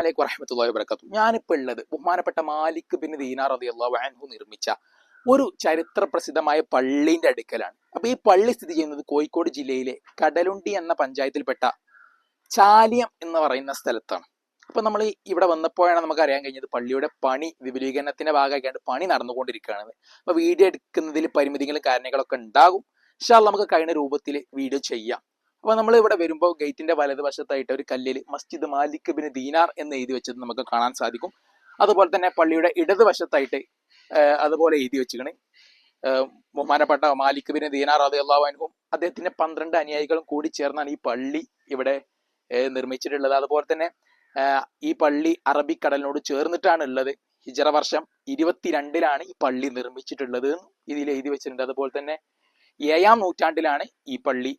അലൈക്കും വറഹ്മത്തുള്ളാഹി വബറകാതുഹു. ഞാനിപ്പോൾ ഉള്ളത് ബഹുമാനപ്പെട്ട മാലിക് ബിൻ ദീനാർ റളിയല്ലാഹു അൻഹു നിർമ്മിച്ച ഒരു ചരിത്ര പ്രസിദ്ധമായ പള്ളിന്റെ അടുക്കലാണ്. അപ്പൊ ഈ പള്ളി സ്ഥിതി ചെയ്യുന്നത് കോഴിക്കോട് ജില്ലയിലെ കടലുണ്ടി എന്ന പഞ്ചായത്തിൽപ്പെട്ട ചാലിയം എന്ന് പറയുന്ന സ്ഥലത്താണ്. അപ്പൊ നമ്മൾ ഇവിടെ വന്നപ്പോഴാണ് നമുക്ക് അറിയാൻ കഴിഞ്ഞത് പള്ളിയുടെ പണി വിപുലീകരണത്തിന്റെ ഭാഗമായിക്കാണ്ട് പണി നടന്നുകൊണ്ടിരിക്കുകയാണ്. അപ്പൊ വീഡിയോ എടുക്കുന്നതിൽ പരിമിതികളും കാരണങ്ങളൊക്കെ ഉണ്ടാകും. ഇൻഷാ അല്ലാഹ് നമുക്ക് കഴിഞ്ഞ രൂപത്തിൽ വീഡിയോ ചെയ്യാം. അപ്പൊ നമ്മൾ ഇവിടെ വരുമ്പോൾ ഗേറ്റിന്റെ വലതുവശത്തായിട്ട് ഒരു കല്ലിൽ മസ്ജിദ് മാലിക് ബിൻ ദീനാർ എന്ന് എഴുതി വെച്ചത് നമുക്ക് കാണാൻ സാധിക്കും. അതുപോലെ തന്നെ പള്ളിയുടെ ഇടതുവശത്തായിട്ട് അതുപോലെ എഴുതി വെച്ചിരിക്കണ് ബഹുമാനപ്പെട്ട മാലിക് ബിൻ ദീനാർ റളിയല്ലാഹു അൻഹു അദ്ദേഹത്തിന്റെ 12 അനുയായികളും കൂടി ചേർന്നാണ് ഈ പള്ളി ഇവിടെ നിർമ്മിച്ചിട്ടുള്ളത്. അതുപോലെ തന്നെ ഈ പള്ളി അറബിക്കടലിനോട് ചേർന്നിട്ടാണ് ഉള്ളത്. ഹിജറ വർഷം 22 ഈ പള്ളി നിർമ്മിച്ചിട്ടുള്ളത് ഇതിൽ എഴുതി വെച്ചിട്ടുണ്ട്. അതുപോലെ തന്നെ 7-ാം നൂറ്റാണ്ടിലാണ് ഈ പള്ളി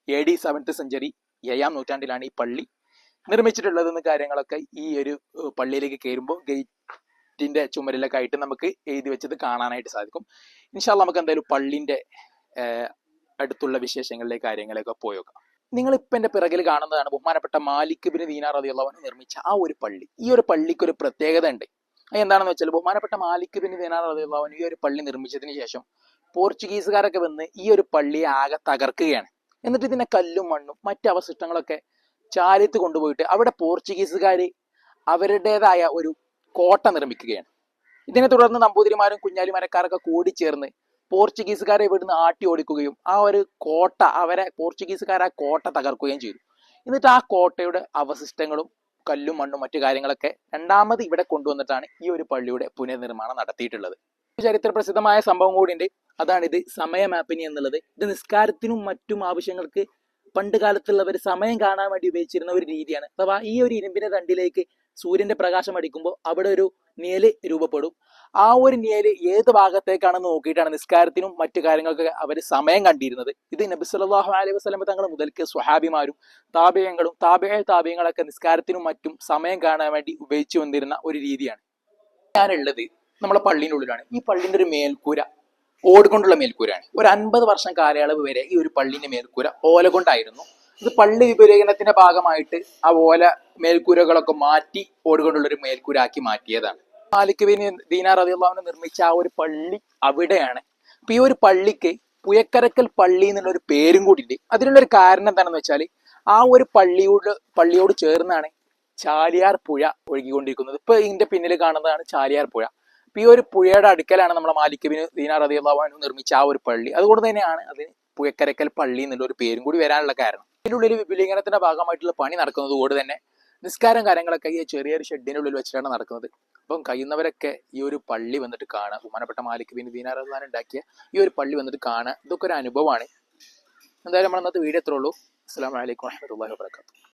AD 7th century 7-ാം നൂറ്റാണ്ടിലാണ് ഈ പള്ളി നിർമ്മിച്ചിട്ടുള്ളതെന്ന് കാര്യങ്ങളൊക്കെ ഈ ഒരു പള്ളിയിലേക്ക് കയറുമ്പോൾ ഗേറ്റിന്റെ ചുമരിലൊക്കെ ആയിട്ട് നമുക്ക് എഴുതി വെച്ചത് കാണാനായിട്ട് സാധിക്കും. ഇൻഷാ അല്ലാഹ് നമുക്ക് എന്തായാലും പള്ളിന്റെ അടുത്തുള്ള വിശേഷങ്ങളിലെ കാര്യങ്ങളൊക്കെ പോയേക്കാം. നിങ്ങൾ ഇപ്പം എൻ്റെ പിറകിൽ കാണുന്നതാണ് ബഹുമാനപ്പെട്ട മാലിക് ബിൻ ദീനാർ റളിയല്ലാഹു അൻഹു നിർമ്മിച്ച ആ ഒരു പള്ളി. ഈ ഒരു പള്ളിക്ക് ഒരു പ്രത്യേകത ഉണ്ട്. എന്താണെന്ന് വെച്ചാൽ ബഹുമാനപ്പെട്ട മാലിക് ബിൻ ദീനാർ റളിയല്ലാഹു അൻഹു ഈ ഒരു പള്ളി നിർമ്മിച്ചതിന് ശേഷം പോർച്ചുഗീസുകാരൊക്കെ വന്ന് ഈ ഒരു പള്ളിയെ ആകെ തകർക്കുകയാണ്. എന്നിട്ട് ഇതിനെ കല്ലും മണ്ണും മറ്റ് അവശിഷ്ടങ്ങളൊക്കെ ചാലിയത്ത് കൊണ്ടുപോയിട്ട് അവിടെ പോർച്ചുഗീസുകാർ അവരുടേതായ ഒരു കോട്ട നിർമ്മിക്കുകയാണ്. ഇതിനെ തുടർന്ന് നമ്പൂതിരിമാരും കുഞ്ഞാലിമരക്കാരൊക്കെ കൂടിച്ചേർന്ന് പോർച്ചുഗീസുകാരെ ഇവിടുന്ന് ആട്ടി ഓടിക്കുകയും ആ ഒരു കോട്ട പോർച്ചുഗീസുകാർ ആ കോട്ട തകർക്കുകയും ചെയ്തു. എന്നിട്ട് ആ കോട്ടയുടെ അവശിഷ്ടങ്ങളും കല്ലും മണ്ണും മറ്റു കാര്യങ്ങളൊക്കെ രണ്ടാമത് ഇവിടെ കൊണ്ടുവന്നിട്ടാണ് ഈ ഒരു പള്ളിയുടെ പുനർനിർമ്മാണം നടത്തിയിട്ടുള്ളത്. ചരിത്ര പ്രസിദ്ധമായ സംഭവം കൂടിയുണ്ട്. അതാണിത് സമയ മാപ്പിനി എന്നുള്ളത്. ഇത് നിസ്കാരത്തിനും മറ്റും ആവശ്യങ്ങൾക്ക് പണ്ട് കാലത്തുള്ളവർ സമയം കാണാൻ വേണ്ടി ഉപയോഗിച്ചിരുന്ന ഒരു രീതിയാണ്. അഥവാ ഈ ഒരു ഇരുമ്പിന്റെ തണ്ടിലേക്ക് സൂര്യന്റെ പ്രകാശം അടിക്കുമ്പോൾ അവിടെ ഒരു നിഴല് രൂപപ്പെടും. ആ ഒരു നിഴല് ഏത് ഭാഗത്തേക്കാണെന്ന് നോക്കിയിട്ടാണ് നിസ്കാരത്തിനും മറ്റു കാര്യങ്ങൾക്കൊക്കെ അവർ സമയം കണ്ടിരുന്നത്. ഇത് നബി സല്ലല്ലാഹു അലൈഹി വസല്ലം തങ്ങൾ മുതൽക്ക് സ്വഹാബിമാരും താബിഈങ്ങളും താബിഈങ്ങളൊക്കെ നിസ്കാരത്തിനും മറ്റും സമയം കാണാൻ വേണ്ടി ഉപയോഗിച്ചു വന്നിരുന്ന ഒരു രീതിയാണ്. ഞാനുള്ളത് നമ്മളെ പള്ളിൻ്റെ ഉള്ളിലാണ്. ഈ പള്ളിന്റെ ഒരു മേൽക്കൂര ഓടുകൊണ്ടുള്ള മേൽക്കൂരാണ്. ഒരു 50 വർഷം കാലയളവ് വരെ ഈ ഒരു പള്ളിന്റെ മേൽക്കൂര ഓല കൊണ്ടായിരുന്നു. ഇത് പള്ളി വിപുലീകരണത്തിന്റെ ഭാഗമായിട്ട് ആ ഓല മേൽക്കൂരകളൊക്കെ മാറ്റി ഓടുകൊണ്ടുള്ള ഒരു മേൽക്കൂരാക്കി മാറ്റിയതാണ്. മാലിക് ബിൻ ദീനാർ റളിയല്ലാഹു അൻഹു നിർമ്മിച്ച ആ ഒരു പള്ളി അവിടെയാണ്. അപ്പൊ ഈ ഒരു പള്ളിക്ക് പുയക്കരക്കൽ പള്ളി എന്നുള്ള ഒരു പേരും കൂടി ഉണ്ട്. അതിനുള്ളൊരു കാരണം എന്താണെന്ന് വെച്ചാൽ ആ ഒരു പള്ളിയോട് ചേർന്നാണ് ചാലിയാർ പുഴ ഒഴുകിക്കൊണ്ടിരിക്കുന്നത്. ഇപ്പൊ ഇതിന്റെ പിന്നിൽ കാണുന്നതാണ് ചാലിയാർ പുഴ. ഈ ഒരു പുഴയുടെ അടുക്കലാണ് നമ്മളെ മാലിക് ബിൻ ദീനാർ റളിയല്ലാഹു അൻഹു നിർമ്മിച്ച ആ ഒരു പള്ളി. അതുകൊണ്ട് തന്നെയാണ് അതിന് പുഴക്കരക്കൽ പള്ളി എന്നുള്ള ഒരു പേരും കൂടി വരാനുള്ള കാരണം. ഇതിൻ്റെ ഉള്ളിൽ വിപുലീകരണത്തിന്റെ ഭാഗമായിട്ടുള്ള പണി നടക്കുന്നത് കൊണ്ട് തന്നെ നിസ്കാരം കാര്യങ്ങളൊക്കെ ഈ ചെറിയൊരു ഷെഡിന്റെ ഉള്ളിൽ വെച്ചിട്ടാണ് നടക്കുന്നത്. അപ്പം കഴിയുന്നവരൊക്കെ ഈ ഒരു പള്ളി വന്നിട്ട് കാണുക. ബഹുമാനപ്പെട്ട മാലിക് ബിൻ ദീനാർ റളിയല്ലാഹു അൻഹു ഉണ്ടാക്കിയ ഈ ഒരു പള്ളി വന്നിട്ട് കാണുക. ഇതൊക്കെ ഒരു അനുഭവമാണ്. എന്തായാലും നമ്മൾ ഇന്നത്തെ വീഡിയോ എത്രയുള്ളൂ. അസ്സലാമു അലൈക്കും വറഹ്മത്തുള്ളാഹി വബറകാതുഹു.